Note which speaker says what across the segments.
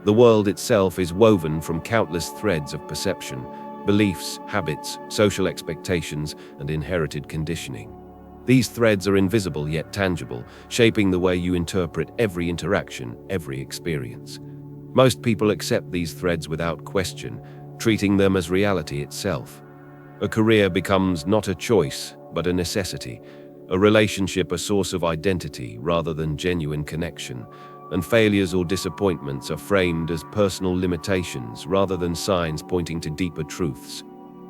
Speaker 1: The world itself is woven from countless threads of perception, beliefs, habits, social expectations, and inherited conditioning. These threads are invisible yet tangible, shaping the way you interpret every interaction, every experience. Most people accept these threads without question, treating them as reality itself. A career becomes not a choice, but a necessity. A relationship a source of identity rather than genuine connection. And failures or disappointments are framed as personal limitations rather than signs pointing to deeper truths.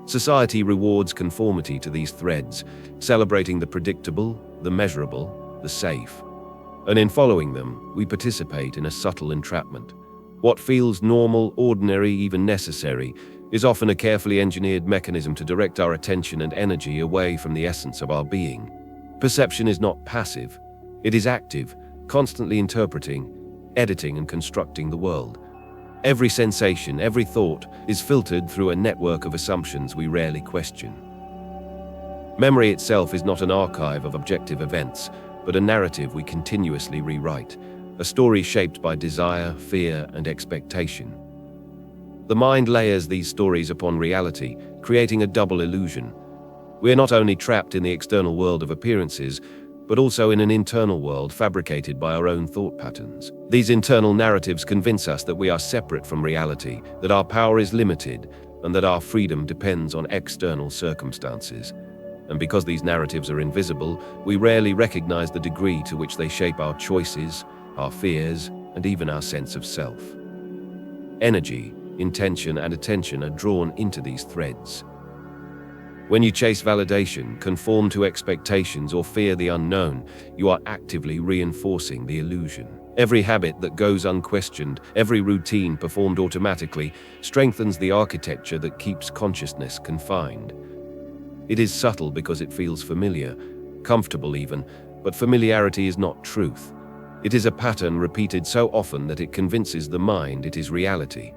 Speaker 1: Society rewards conformity to these threads, celebrating the predictable, the measurable, the safe. And in following them, we participate in a subtle entrapment. What feels normal, ordinary, even necessary, is often a carefully engineered mechanism to direct our attention and energy away from the essence of our being. Perception is not passive. It is active, constantly interpreting, editing, and constructing the world. Every sensation, every thought is filtered through a network of assumptions we rarely question. Memory itself is not an archive of objective events, but a narrative we continuously rewrite, a story shaped by desire, fear, and expectation. The mind layers these stories upon reality, creating a double illusion. We are not only trapped in the external world of appearances, but also in an internal world fabricated by our own thought patterns. These internal narratives convince us that we are separate from reality, that our power is limited, and that our freedom depends on external circumstances. And because these narratives are invisible, we rarely recognize the degree to which they shape our choices, our fears, and even our sense of self. Energy, intention, and attention are drawn into these threads. When you chase validation, conform to expectations, or fear the unknown, you are actively reinforcing the illusion. Every habit that goes unquestioned, every routine performed automatically, strengthens the architecture that keeps consciousness confined. It is subtle because it feels familiar, comfortable even, but familiarity is not truth. It is a pattern repeated so often that it convinces the mind it is reality.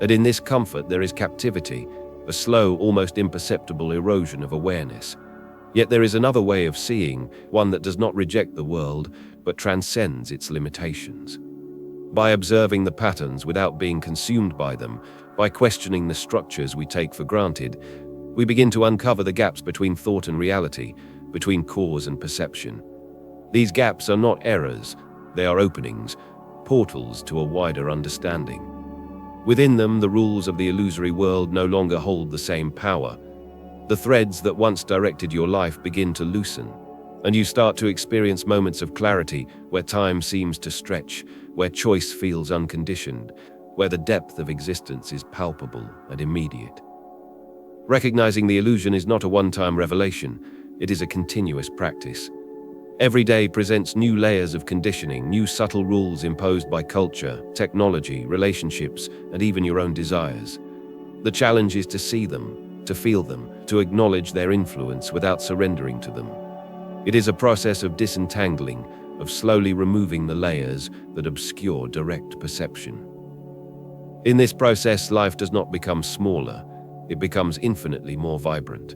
Speaker 1: And in this comfort there is captivity, a slow, almost imperceptible erosion of awareness. Yet there is another way of seeing, one that does not reject the world, but transcends its limitations. By observing the patterns without being consumed by them, by questioning the structures we take for granted, we begin to uncover the gaps between thought and reality, between cause and perception. These gaps are not errors, they are openings, portals to a wider understanding. Within them, the rules of the illusory world no longer hold the same power. The threads that once directed your life begin to loosen, and you start to experience moments of clarity where time seems to stretch, where choice feels unconditioned, where the depth of existence is palpable and immediate. Recognizing the illusion is not a one-time revelation, it is a continuous practice. Every day presents new layers of conditioning, new subtle rules imposed by culture, technology, relationships, and even your own desires. The challenge is to see them, to feel them, to acknowledge their influence without surrendering to them. It is a process of disentangling, of slowly removing the layers that obscure direct perception. In this process, life does not become smaller, it becomes infinitely more vibrant.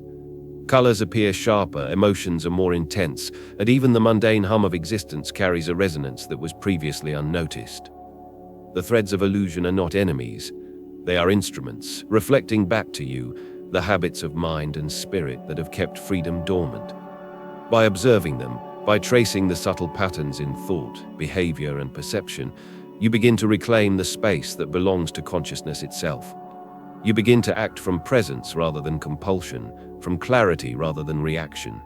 Speaker 1: Colors appear sharper, emotions are more intense, and even the mundane hum of existence carries a resonance that was previously unnoticed. The threads of illusion are not enemies, they are instruments, reflecting back to you the habits of mind and spirit that have kept freedom dormant. By observing them, by tracing the subtle patterns in thought, behavior, and perception, you begin to reclaim the space that belongs to consciousness itself. You begin to act from presence rather than compulsion, from clarity rather than reaction.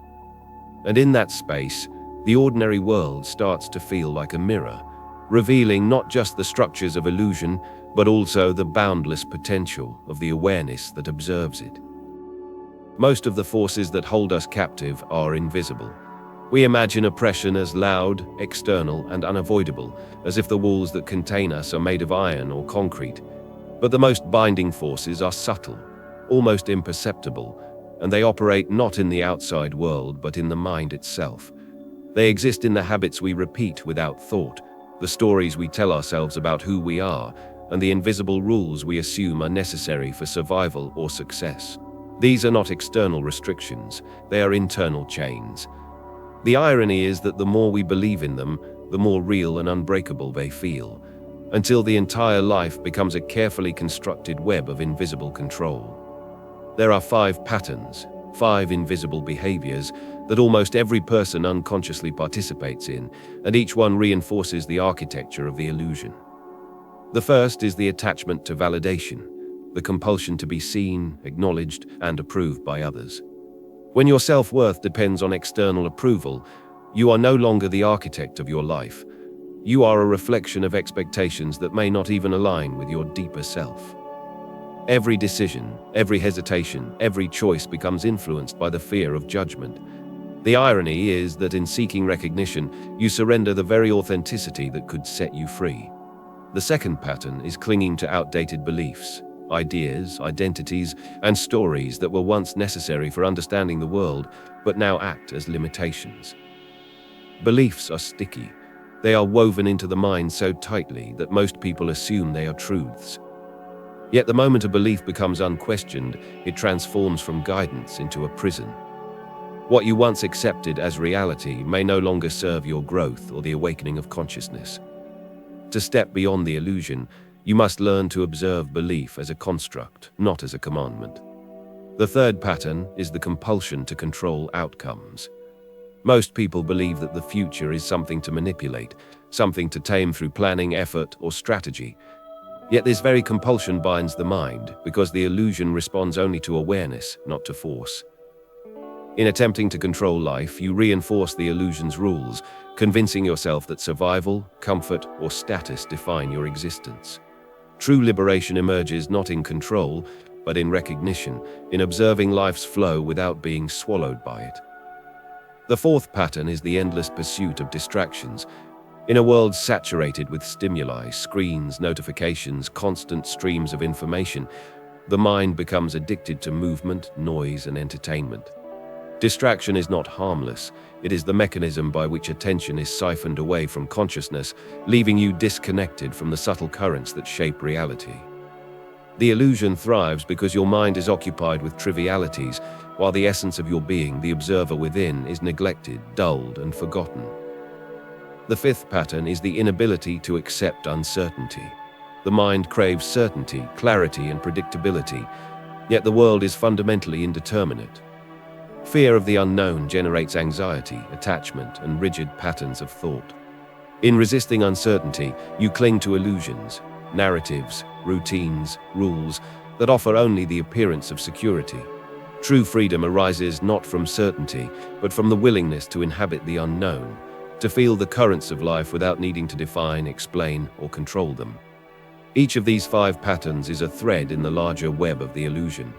Speaker 1: And in that space, the ordinary world starts to feel like a mirror, revealing not just the structures of illusion, but also the boundless potential of the awareness that observes it. Most of the forces that hold us captive are invisible. We imagine oppression as loud, external, and unavoidable, as if the walls that contain us are made of iron or concrete. But the most binding forces are subtle, almost imperceptible, and they operate not in the outside world but in the mind itself. They exist in the habits we repeat without thought, the stories we tell ourselves about who we are, and the invisible rules we assume are necessary for survival or success. These are not external restrictions, they are internal chains. The irony is that the more we believe in them, the more real and unbreakable they feel. until the entire life becomes a carefully constructed web of invisible control. There are 5 patterns, 5 invisible behaviors that almost every person unconsciously participates in, and each one reinforces the architecture of the illusion. The first is the attachment to validation, the compulsion to be seen, acknowledged, and approved by others. When your self-worth depends on external approval, you are no longer the architect of your life. You are a reflection of expectations that may not even align with your deeper self. Every decision, every hesitation, every choice becomes influenced by the fear of judgment. The irony is that in seeking recognition, you surrender the very authenticity that could set you free. The second pattern is clinging to outdated beliefs, ideas, identities, and stories that were once necessary for understanding the world, but now act as limitations. Beliefs are sticky. They are woven into the mind so tightly that most people assume they are truths. Yet the moment a belief becomes unquestioned, it transforms from guidance into a prison. What you once accepted as reality may no longer serve your growth or the awakening of consciousness. To step beyond the illusion, you must learn to observe belief as a construct, not as a commandment. The third pattern is the compulsion to control outcomes. Most people believe that the future is something to manipulate, something to tame through planning, effort, or strategy. Yet this very compulsion binds the mind, because the illusion responds only to awareness, not to force. In attempting to control life, you reinforce the illusion's rules, convincing yourself that survival, comfort, or status define your existence. True liberation emerges not in control, but in recognition, in observing life's flow without being swallowed by it. The fourth pattern is the endless pursuit of distractions. In a world saturated with stimuli, screens, notifications, constant streams of information, the mind becomes addicted to movement, noise, and entertainment. Distraction is not harmless. It is the mechanism by which attention is siphoned away from consciousness, leaving you disconnected from the subtle currents that shape reality. The illusion thrives because your mind is occupied with trivialities, while the essence of your being, the observer within, is neglected, dulled, and forgotten. The fifth pattern is the inability to accept uncertainty. The mind craves certainty, clarity, and predictability, yet the world is fundamentally indeterminate. Fear of the unknown generates anxiety, attachment, and rigid patterns of thought. In resisting uncertainty, you cling to illusions, narratives, routines, rules that offer only the appearance of security. True freedom arises not from certainty, but from the willingness to inhabit the unknown, to feel the currents of life without needing to define, explain, or control them. Each of these 5 patterns is a thread in the larger web of the illusion.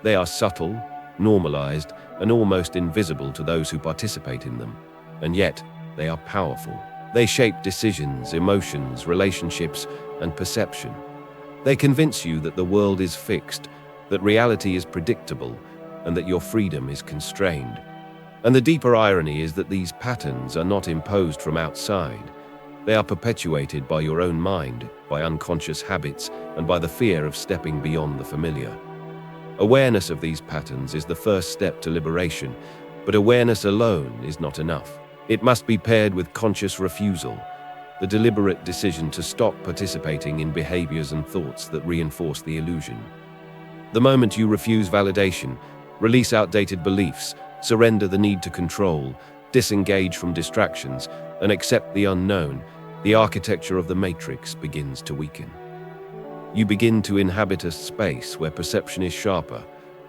Speaker 1: They are subtle, normalized, and almost invisible to those who participate in them. And yet, they are powerful. They shape decisions, emotions, relationships, and perception. They convince you that the world is fixed, that reality is predictable, and that your freedom is constrained. And the deeper irony is that these patterns are not imposed from outside. They are perpetuated by your own mind, by unconscious habits, and by the fear of stepping beyond the familiar. Awareness of these patterns is the first step to liberation, but awareness alone is not enough. It must be paired with conscious refusal, the deliberate decision to stop participating in behaviors and thoughts that reinforce the illusion. The moment you refuse validation, release outdated beliefs, surrender the need to control, disengage from distractions, and accept the unknown, the architecture of the matrix begins to weaken. You begin to inhabit a space where perception is sharper,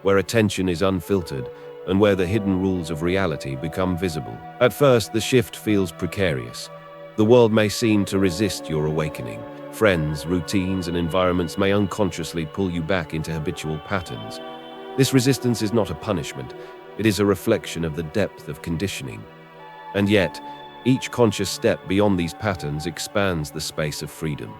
Speaker 1: where attention is unfiltered, and where the hidden rules of reality become visible. At first, the shift feels precarious. The world may seem to resist your awakening. Friends, routines, and environments may unconsciously pull you back into habitual patterns. This resistance is not a punishment. It is a reflection of the depth of conditioning. And yet, each conscious step beyond these patterns expands the space of freedom.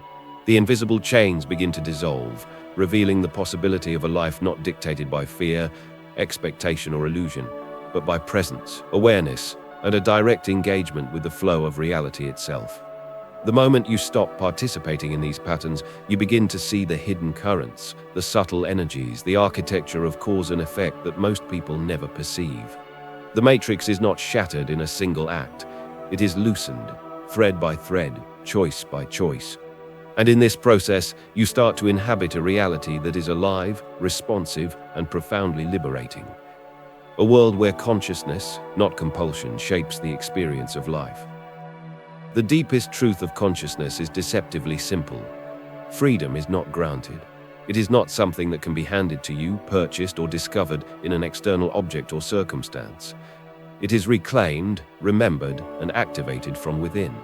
Speaker 1: The invisible chains begin to dissolve, revealing the possibility of a life not dictated by fear, expectation, or illusion, but by presence, awareness, and a direct engagement with the flow of reality itself. The moment you stop participating in these patterns, you begin to see the hidden currents, the subtle energies, the architecture of cause and effect that most people never perceive. The matrix is not shattered in a single act. It is loosened, thread by thread, choice by choice. And in this process, you start to inhabit a reality that is alive, responsive, and profoundly liberating. A world where consciousness, not compulsion, shapes the experience of life. The deepest truth of consciousness is deceptively simple. Freedom is not granted. It is not something that can be handed to you, purchased, or discovered in an external object or circumstance. It is reclaimed, remembered, and activated from within.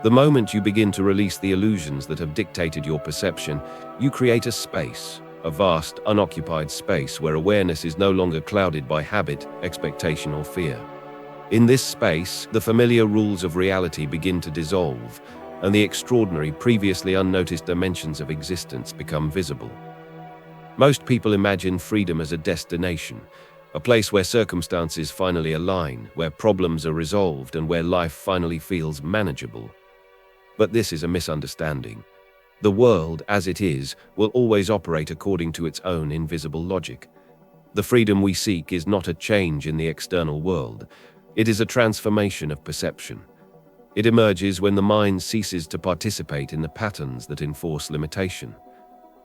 Speaker 1: The moment you begin to release the illusions that have dictated your perception, you create a space, a vast, unoccupied space where awareness is no longer clouded by habit, expectation, or fear. In this space, the familiar rules of reality begin to dissolve, and the extraordinary, previously unnoticed dimensions of existence become visible. Most people imagine freedom as a destination, a place where circumstances finally align, where problems are resolved, and where life finally feels manageable. But this is a misunderstanding. The world, as it is, will always operate according to its own invisible logic. The freedom we seek is not a change in the external world. It is a transformation of perception. It emerges when the mind ceases to participate in the patterns that enforce limitation.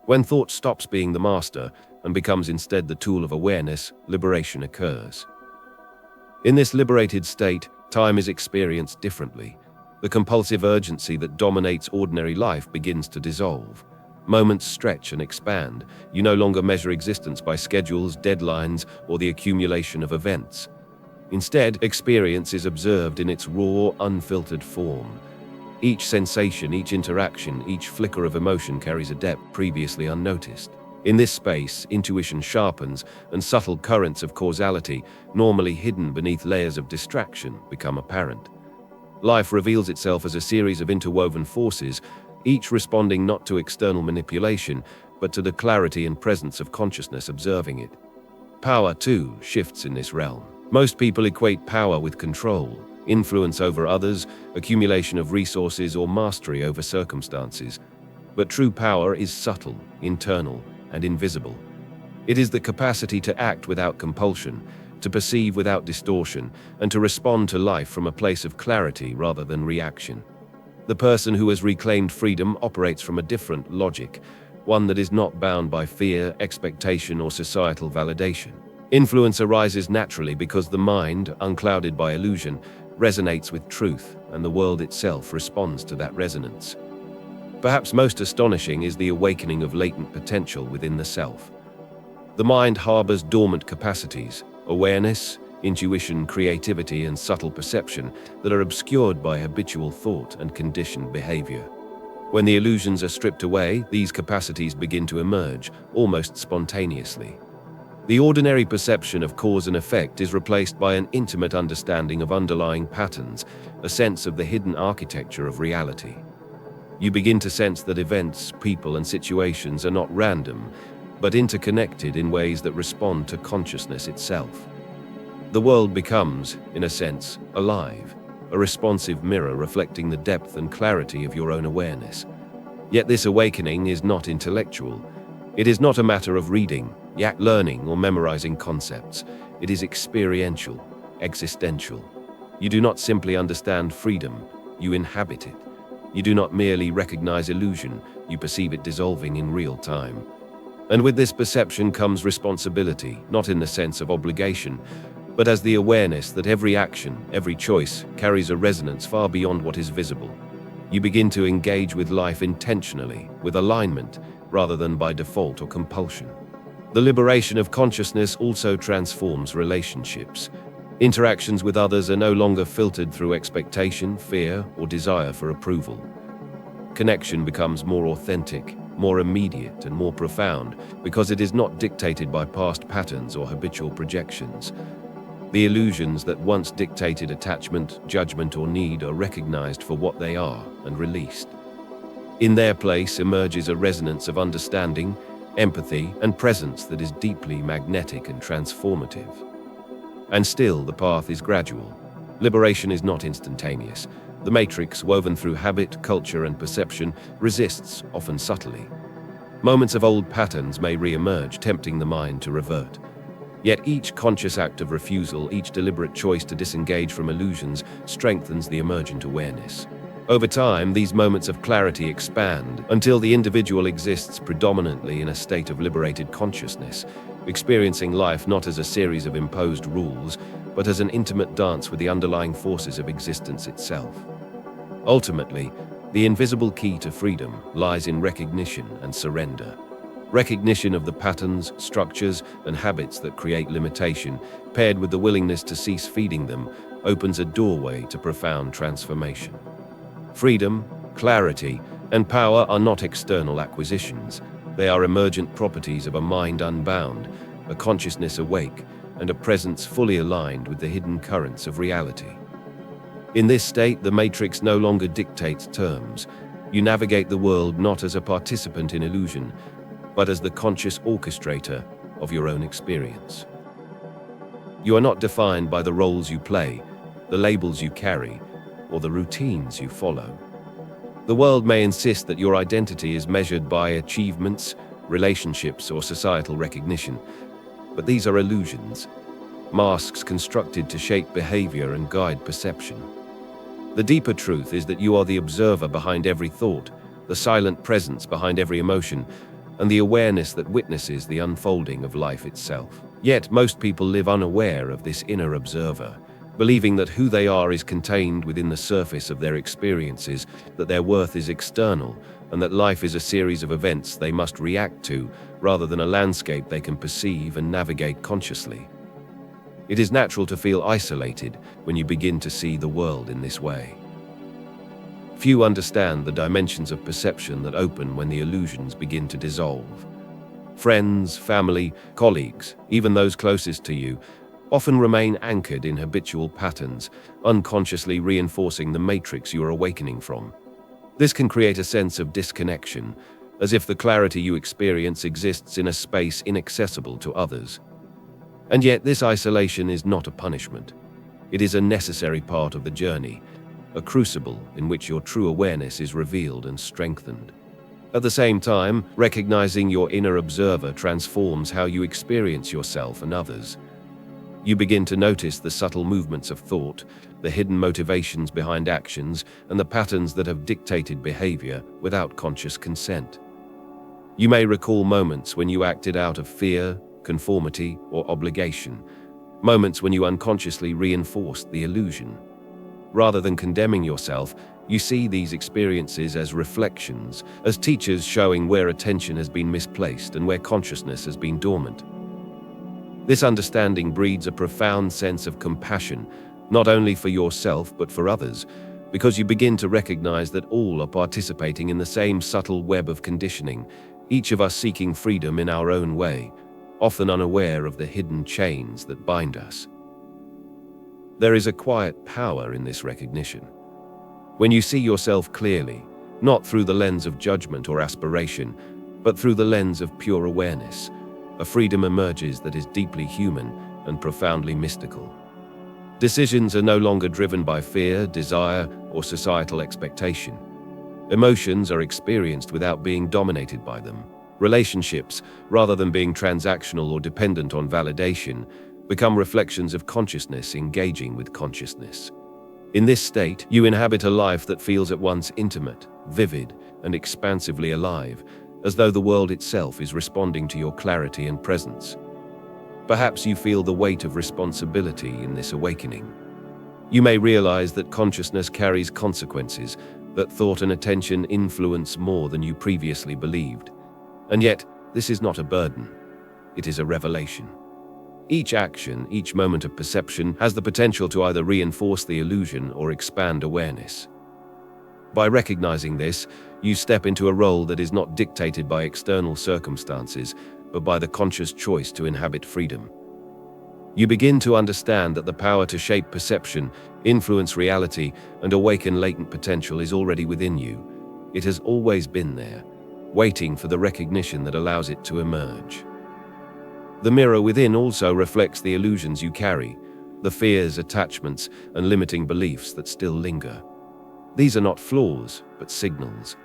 Speaker 1: When thought stops being the master and becomes instead the tool of awareness, liberation occurs. In this liberated state, time is experienced differently. The compulsive urgency that dominates ordinary life begins to dissolve. Moments stretch and expand. You no longer measure existence by schedules, deadlines, or the accumulation of events. Instead, experience is observed in its raw, unfiltered form. Each sensation, each interaction, each flicker of emotion carries a depth previously unnoticed. In this space, intuition sharpens, and subtle currents of causality, normally hidden beneath layers of distraction, become apparent. Life reveals itself as a series of interwoven forces, each responding not to external manipulation, but to the clarity and presence of consciousness observing it. Power, too, shifts in this realm. Most people equate power with control, influence over others, accumulation of resources, or mastery over circumstances. But true power is subtle, internal, and invisible. It is the capacity to act without compulsion, to perceive without distortion, and to respond to life from a place of clarity rather than reaction. The person who has reclaimed freedom operates from a different logic, one that is not bound by fear, expectation, or societal validation. Influence arises naturally because the mind, unclouded by illusion, resonates with truth, and the world itself responds to that resonance. Perhaps most astonishing is the awakening of latent potential within the self. The mind harbors dormant capacities, awareness, intuition, creativity, and subtle perception that are obscured by habitual thought and conditioned behavior. When the illusions are stripped away, these capacities begin to emerge, almost spontaneously. The ordinary perception of cause and effect is replaced by an intimate understanding of underlying patterns, a sense of the hidden architecture of reality. You begin to sense that events, people, and situations are not random, but interconnected in ways that respond to consciousness itself. The world becomes, in a sense, alive, a responsive mirror reflecting the depth and clarity of your own awareness. Yet this awakening is not intellectual. It is not a matter of reading, learning, or memorizing concepts. It is experiential, existential. You do not simply understand freedom, you inhabit it. You do not merely recognize illusion, you perceive it dissolving in real time. And with this perception comes responsibility, not in the sense of obligation, but as the awareness that every action, every choice, carries a resonance far beyond what is visible. You begin to engage with life intentionally, with alignment, rather than by default or compulsion. The liberation of consciousness also transforms relationships. Interactions with others are no longer filtered through expectation, fear, or desire for approval. Connection becomes more authentic, more immediate, and more profound because it is not dictated by past patterns or habitual projections. The illusions that once dictated attachment, judgment, or need are recognized for what they are and released. In their place emerges a resonance of understanding, empathy, and presence that is deeply magnetic and transformative. And still, the path is gradual. Liberation is not instantaneous. The matrix, woven through habit, culture, and perception, resists, often subtly. Moments of old patterns may re-emerge, tempting the mind to revert. Yet each conscious act of refusal, each deliberate choice to disengage from illusions, strengthens the emergent awareness. Over time, these moments of clarity expand until the individual exists predominantly in a state of liberated consciousness, experiencing life not as a series of imposed rules, but as an intimate dance with the underlying forces of existence itself. Ultimately, the invisible key to freedom lies in recognition and surrender. Recognition of the patterns, structures, and habits that create limitation, paired with the willingness to cease feeding them, opens a doorway to profound transformation. Freedom, clarity, and power are not external acquisitions. They are emergent properties of a mind unbound, a consciousness awake, and a presence fully aligned with the hidden currents of reality. In this state, the matrix no longer dictates terms. You navigate the world not as a participant in illusion, but as the conscious orchestrator of your own experience. You are not defined by the roles you play, the labels you carry, or the routines you follow. The world may insist that your identity is measured by achievements, relationships, or societal recognition, but these are illusions, masks constructed to shape behavior and guide perception. The deeper truth is that you are the observer behind every thought, the silent presence behind every emotion, and the awareness that witnesses the unfolding of life itself. Yet most people live unaware of this inner observer, believing that who they are is contained within the surface of their experiences, that their worth is external, and that life is a series of events they must react to, rather than a landscape they can perceive and navigate consciously. It is natural to feel isolated when you begin to see the world in this way. Few understand the dimensions of perception that open when the illusions begin to dissolve. Friends, family, colleagues, even those closest to you, often remain anchored in habitual patterns, unconsciously reinforcing the matrix you are awakening from. This can create a sense of disconnection, as if the clarity you experience exists in a space inaccessible to others. And yet this isolation is not a punishment. It is a necessary part of the journey, a crucible in which your true awareness is revealed and strengthened. At the same time, recognizing your inner observer transforms how you experience yourself and others. You begin to notice the subtle movements of thought, the hidden motivations behind actions, and the patterns that have dictated behavior without conscious consent. You may recall moments when you acted out of fear, conformity, or obligation, moments when you unconsciously reinforced the illusion. Rather than condemning yourself, you see these experiences as reflections, as teachers showing where attention has been misplaced and where consciousness has been dormant. This understanding breeds a profound sense of compassion, not only for yourself but for others, because you begin to recognize that all are participating in the same subtle web of conditioning, each of us seeking freedom in our own way, often unaware of the hidden chains that bind us. There is a quiet power in this recognition. When you see yourself clearly, not through the lens of judgment or aspiration, but through the lens of pure awareness, a freedom emerges that is deeply human and profoundly mystical. Decisions are no longer driven by fear, desire, or societal expectation. Emotions are experienced without being dominated by them. Relationships, rather than being transactional or dependent on validation, become reflections of consciousness engaging with consciousness. In this state, you inhabit a life that feels at once intimate, vivid, and expansively alive, as though the world itself is responding to your clarity and presence. Perhaps you feel the weight of responsibility in this awakening. You may realize that consciousness carries consequences, that thought and attention influence more than you previously believed. And yet, this is not a burden. It is a revelation. Each action, each moment of perception, has the potential to either reinforce the illusion or expand awareness. By recognizing this, you step into a role that is not dictated by external circumstances, but by the conscious choice to inhabit freedom. You begin to understand that the power to shape perception, influence reality, and awaken latent potential is already within you. It has always been there, waiting for the recognition that allows it to emerge. The mirror within also reflects the illusions you carry, the fears, attachments, and limiting beliefs that still linger. These are not flaws, but signals.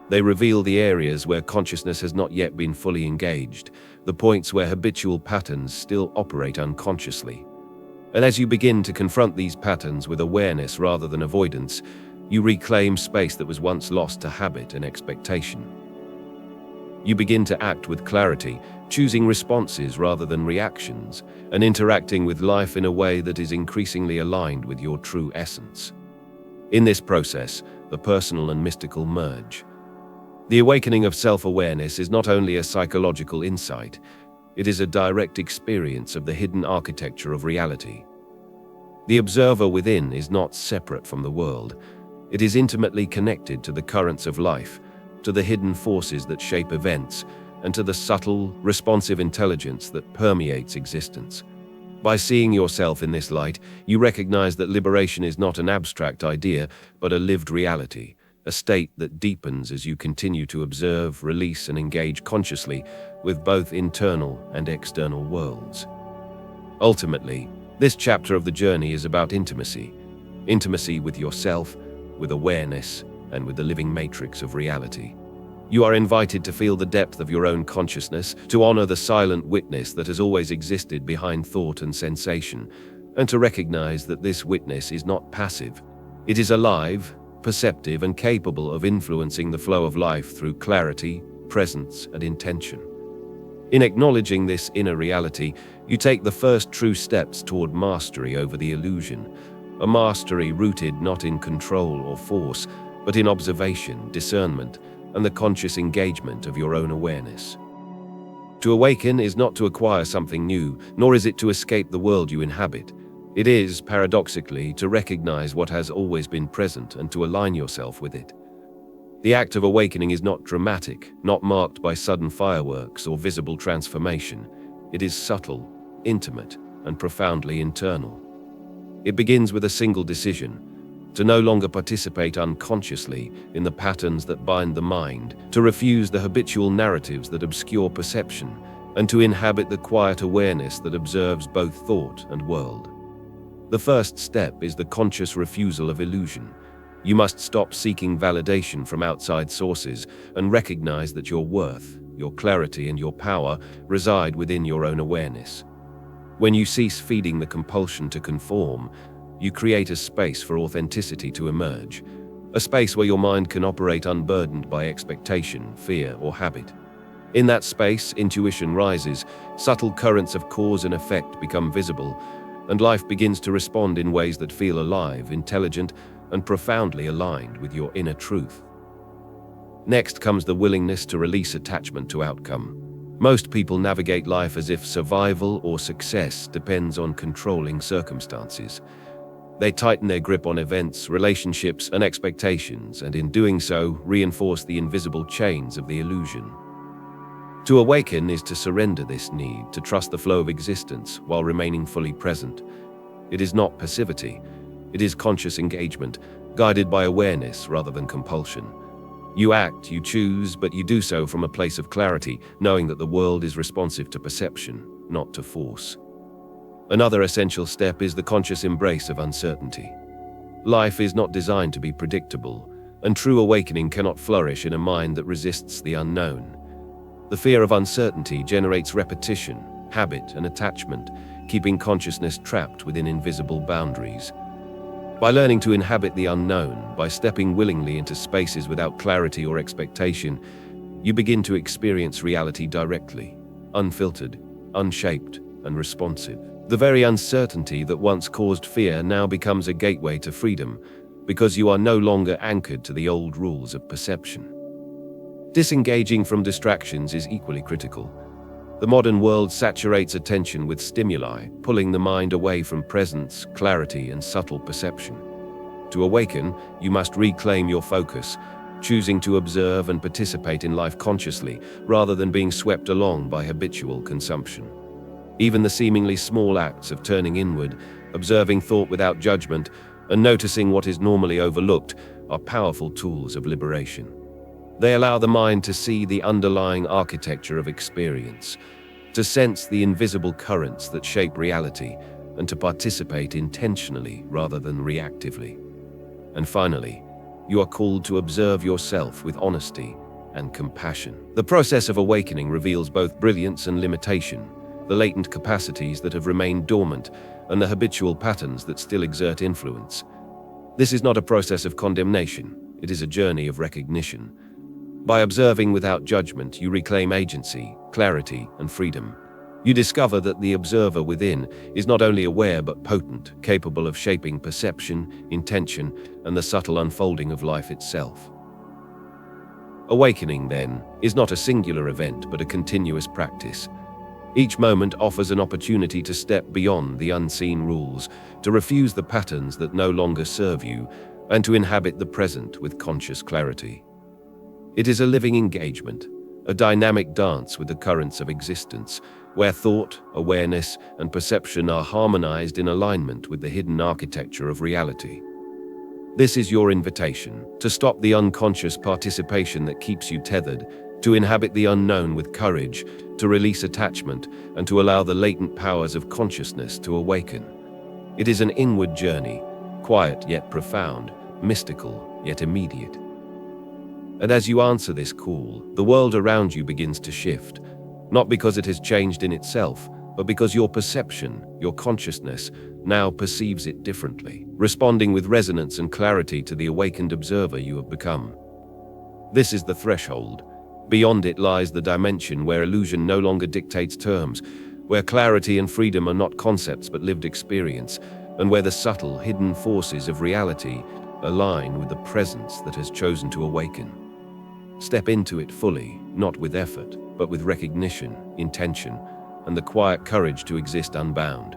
Speaker 1: They reveal the areas where consciousness has not yet been fully engaged, the points where habitual patterns still operate unconsciously. And as you begin to confront these patterns with awareness rather than avoidance, You reclaim space that was once lost to habit and expectation. You begin to act with clarity, choosing responses rather than reactions, and interacting with life in a way that is increasingly aligned with your true essence. In this process, the personal and mystical merge. The awakening of self-awareness is not only a psychological insight, it is a direct experience of the hidden architecture of reality. The observer within is not separate from the world. It is intimately connected to the currents of life, to the hidden forces that shape events, and to the subtle, responsive intelligence that permeates existence. By seeing yourself in this light, you recognize that liberation is not an abstract idea, but a lived reality, a state that deepens as you continue to observe, release, and engage consciously with both internal and external worlds. Ultimately, this chapter of the journey is about intimacy. Intimacy with yourself, with awareness, and with the living matrix of reality. You are invited to feel the depth of your own consciousness, to honor the silent witness that has always existed behind thought and sensation, and to recognize that this witness is not passive. It is alive, perceptive, and capable of influencing the flow of life through clarity, presence, and intention. In acknowledging this inner reality, you take the first true steps toward mastery over the illusion, a mastery rooted not in control or force, but in observation, discernment, and the conscious engagement of your own awareness. To awaken is not to acquire something new, nor is it to escape the world you inhabit. It is, paradoxically, to recognize what has always been present and to align yourself with it. The act of awakening is not dramatic, not marked by sudden fireworks or visible transformation. It is subtle, intimate, and profoundly internal. It begins with a single decision: to no longer participate unconsciously in the patterns that bind the mind, to refuse the habitual narratives that obscure perception, and to inhabit the quiet awareness that observes both thought and world. The first step is the conscious refusal of illusion. You must stop seeking validation from outside sources and recognize that your worth, your clarity, and your power reside within your own awareness. When you cease feeding the compulsion to conform, you create a space for authenticity to emerge, a space where your mind can operate unburdened by expectation, fear, or habit. In that space, intuition rises, subtle currents of cause and effect become visible, and life begins to respond in ways that feel alive, intelligent, and profoundly aligned with your inner truth. Next comes the willingness to release attachment to outcome. Most people navigate life as if survival or success depends on controlling circumstances. They tighten their grip on events, relationships, and expectations, and in doing so, reinforce the invisible chains of the illusion. To awaken is to surrender this need, to trust the flow of existence while remaining fully present. It is not passivity. It is conscious engagement, guided by awareness rather than compulsion. You act, you choose, but you do so from a place of clarity, knowing that the world is responsive to perception, not to force. Another essential step is the conscious embrace of uncertainty. Life is not designed to be predictable, and true awakening cannot flourish in a mind that resists the unknown. The fear of uncertainty generates repetition, habit, and attachment, keeping consciousness trapped within invisible boundaries. By learning to inhabit the unknown, by stepping willingly into spaces without clarity or expectation, you begin to experience reality directly, unfiltered, unshaped, and responsive. The very uncertainty that once caused fear now becomes a gateway to freedom, because you are no longer anchored to the old rules of perception. Disengaging from distractions is equally critical. The modern world saturates attention with stimuli, pulling the mind away from presence, clarity, and subtle perception. To awaken, you must reclaim your focus, choosing to observe and participate in life consciously, rather than being swept along by habitual consumption. Even the seemingly small acts of turning inward, observing thought without judgment, and noticing what is normally overlooked are powerful tools of liberation. They allow the mind to see the underlying architecture of experience, to sense the invisible currents that shape reality, and to participate intentionally rather than reactively. And finally, you are called to observe yourself with honesty and compassion. The process of awakening reveals both brilliance and limitation, the latent capacities that have remained dormant, and the habitual patterns that still exert influence. This is not a process of condemnation, it is a journey of recognition. By observing without judgment, you reclaim agency, clarity, and freedom. You discover that the observer within is not only aware but potent, capable of shaping perception, intention, and the subtle unfolding of life itself. Awakening, then, is not a singular event but a continuous practice. Each moment offers an opportunity to step beyond the unseen rules, to refuse the patterns that no longer serve you, and to inhabit the present with conscious clarity. It is a living engagement, a dynamic dance with the currents of existence, where thought, awareness, and perception are harmonized in alignment with the hidden architecture of reality. This is your invitation, to stop the unconscious participation that keeps you tethered, to inhabit the unknown with courage, to release attachment, and to allow the latent powers of consciousness to awaken. It is an inward journey, quiet yet profound, mystical yet immediate. And as you answer this call, the world around you begins to shift, not because it has changed in itself, but because your perception, your consciousness, now perceives it differently, responding with resonance and clarity to the awakened observer you have become. This is the threshold. Beyond it lies the dimension where illusion no longer dictates terms, where clarity and freedom are not concepts but lived experience, and where the subtle, hidden forces of reality align with the presence that has chosen to awaken. Step into it fully, not with effort, but with recognition, intention, and the quiet courage to exist unbound.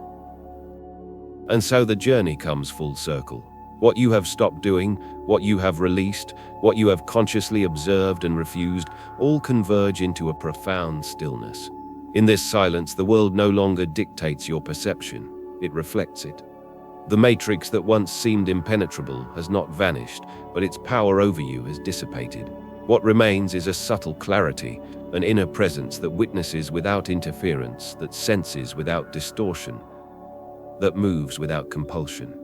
Speaker 1: And so the journey comes full circle. What you have stopped doing, what you have released, what you have consciously observed and refused, all converge into a profound stillness. In this silence, the world no longer dictates your perception, it reflects it. The matrix that once seemed impenetrable has not vanished, but its power over you has dissipated. What remains is a subtle clarity, an inner presence that witnesses without interference, that senses without distortion, that moves without compulsion.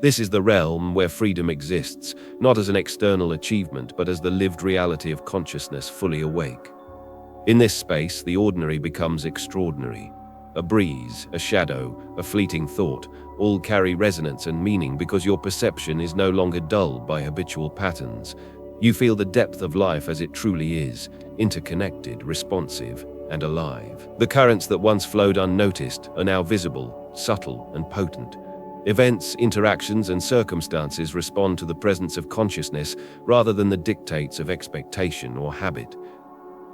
Speaker 1: This is the realm where freedom exists, not as an external achievement, but as the lived reality of consciousness fully awake. In this space, the ordinary becomes extraordinary. A breeze, a shadow, a fleeting thought, all carry resonance and meaning because your perception is no longer dulled by habitual patterns. You feel the depth of life as it truly is, interconnected, responsive, and alive. The currents that once flowed unnoticed are now visible, subtle, and potent. Events, interactions, and circumstances respond to the presence of consciousness rather than the dictates of expectation or habit.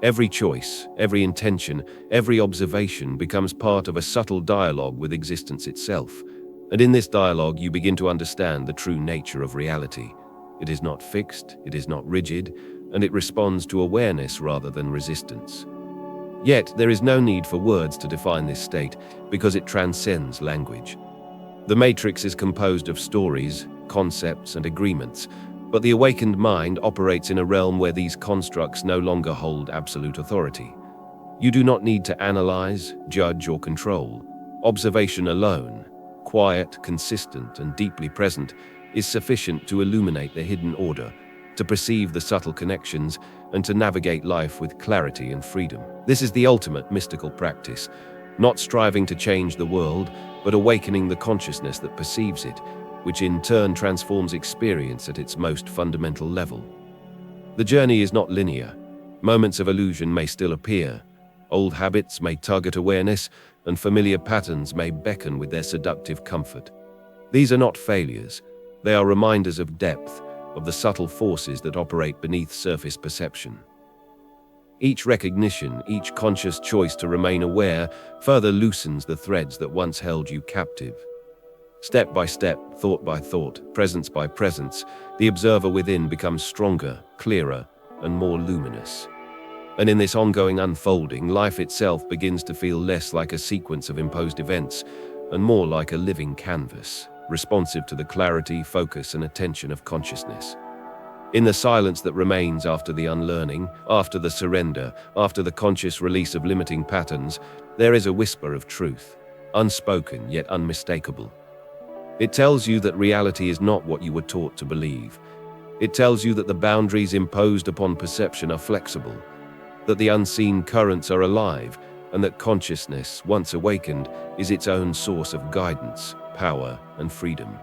Speaker 1: Every choice, every intention, every observation becomes part of a subtle dialogue with existence itself. And in this dialogue, you begin to understand the true nature of reality. It is not fixed, it is not rigid, and it responds to awareness rather than resistance. Yet, there is no need for words to define this state, because it transcends language. The matrix is composed of stories, concepts, and agreements, but the awakened mind operates in a realm where these constructs no longer hold absolute authority. You do not need to analyze, judge, or control. Observation alone, quiet, consistent, and deeply present, is sufficient to illuminate the hidden order, to perceive the subtle connections, and to navigate life with clarity and freedom. This is the ultimate mystical practice, not striving to change the world, but awakening the consciousness that perceives it, which in turn transforms experience at its most fundamental level. The journey is not linear. Moments of illusion may still appear. Old habits may tug at awareness, and familiar patterns may beckon with their seductive comfort. These are not failures. They are reminders of depth, of the subtle forces that operate beneath surface perception. Each recognition, each conscious choice to remain aware, further loosens the threads that once held you captive. Step by step, thought by thought, presence by presence, the observer within becomes stronger, clearer, and more luminous. And in this ongoing unfolding, life itself begins to feel less like a sequence of imposed events, and more like a living canvas, responsive to the clarity, focus, and attention of consciousness. In the silence that remains after the unlearning, after the surrender, after the conscious release of limiting patterns, there is a whisper of truth, unspoken yet unmistakable. It tells you that reality is not what you were taught to believe. It tells you that the boundaries imposed upon perception are flexible, that the unseen currents are alive, and that consciousness, once awakened, is its own source of guidance, power, and freedom.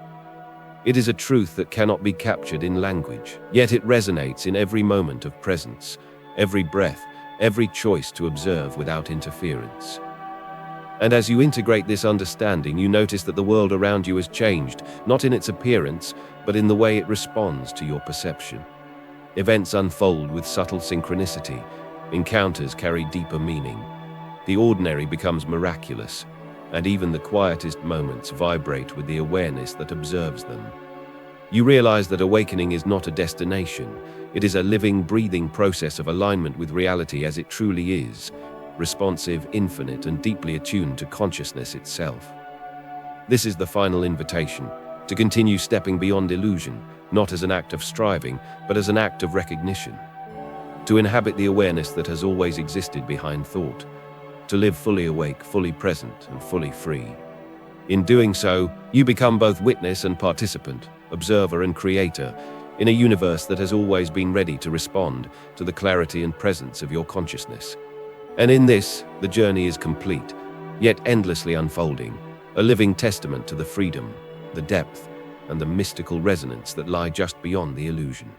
Speaker 1: It is a truth that cannot be captured in language, yet it resonates in every moment of presence, every breath, every choice to observe without interference. And as you integrate this understanding, you notice that the world around you has changed, not in its appearance, but in the way it responds to your perception. Events unfold with subtle synchronicity. Encounters carry deeper meaning. The ordinary becomes miraculous, and even the quietest moments vibrate with the awareness that observes them. You realize that awakening is not a destination. It is a living, breathing process of alignment with reality as it truly is, responsive, infinite, and deeply attuned to consciousness itself. This is the final invitation, to continue stepping beyond illusion, not as an act of striving, but as an act of recognition. To inhabit the awareness that has always existed behind thought. To live fully awake, fully present, and fully free. In doing so, you become both witness and participant, observer and creator, in a universe that has always been ready to respond to the clarity and presence of your consciousness. And in this, the journey is complete, yet endlessly unfolding, a living testament to the freedom, the depth, and the mystical resonance that lie just beyond the illusion.